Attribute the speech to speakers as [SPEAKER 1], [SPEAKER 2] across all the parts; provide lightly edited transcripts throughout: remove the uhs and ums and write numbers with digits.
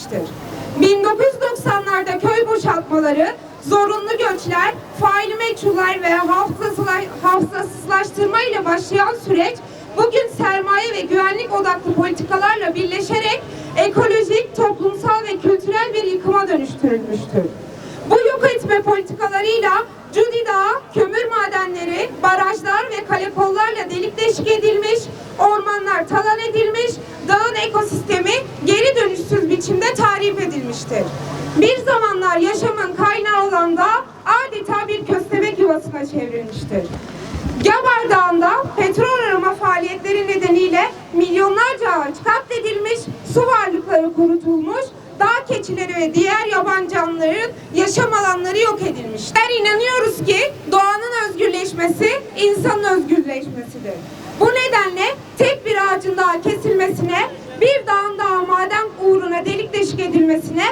[SPEAKER 1] edilmiştir. 1990'larda köy boşaltmaları, zorunlu göçler, faili meçhuller ve hafızasızlaştırma ile başlayan süreç bugün sermaye ve güvenlik odaklı politikalarla birleşerek ekolojik, toplumsal ve kültürel bir yıkıma dönüştürülmüştür. Bu yok etme politikalarıyla Cudi Dağı, kömür madenleri, barajlar ve kalekollarla delik deşik edilmiş, ormanlar talan edilmiş, dağın ekosistemi geri dönüşsüz biçimde tahrip edilmiştir. Bir zamanlar yaşamın kaynağı olan dağ adeta bir köstebek yuvasına çevrilmiştir. Gabar Dağı'nda petrol arama faaliyetleri nedeniyle milyonlarca ağaç katledilmiş, su varlıkları kurutulmuş, dağ keçileri ve diğer yaban canlıların yaşam alanları yok edilmiştir. İnanıyoruz ki doğanın özgürleşmesi insanın özgürleşmesidir. Bu nedenle tek bir ağacın daha kesilmesine, bir dağın daha maden uğruna delik deşik edilmesine,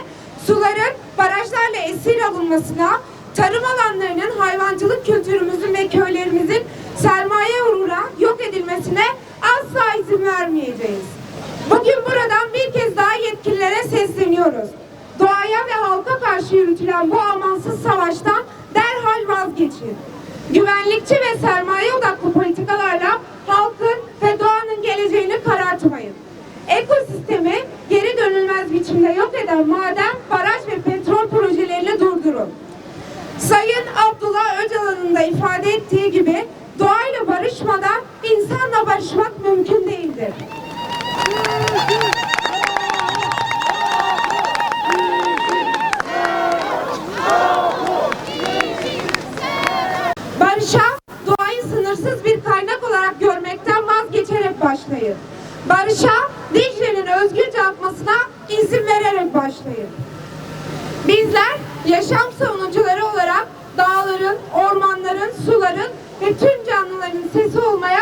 [SPEAKER 1] suların barajlarla esir alınmasına, tarım alanlarının, hayvancılık kültürümüzün ve köylerimizin sermaye uğruna yok edilmesine asla izin vermeyeceğiz. Bugün buradan bir kez daha yetkililere sesleniyoruz. Doğaya ve halka karşı yürütülen bu amansız savaştan derhal vazgeçin. Güvenlikçi ve sermaye odaklı politikalarla halkın ve doğanın geleceğini karartmayın. Ekosistemi geri dönülmez biçimde yok eden maden, baraj ve petrol projelerini durdurun. Sayın Abdullah Öcalan'ın da ifade ettiği gibi doğayla barışmadan insanla barışmak mümkün değildir. Barışa, doğayı sınırsız bir kaynak olarak görmekten vazgeçerek başlayın. Barışa, Dicle'nin özgürce akmasına izin vererek başlayın. Bizler yaşam savunucuları olarak dağların, ormanların, suların ve tüm canlıların sesi olmaya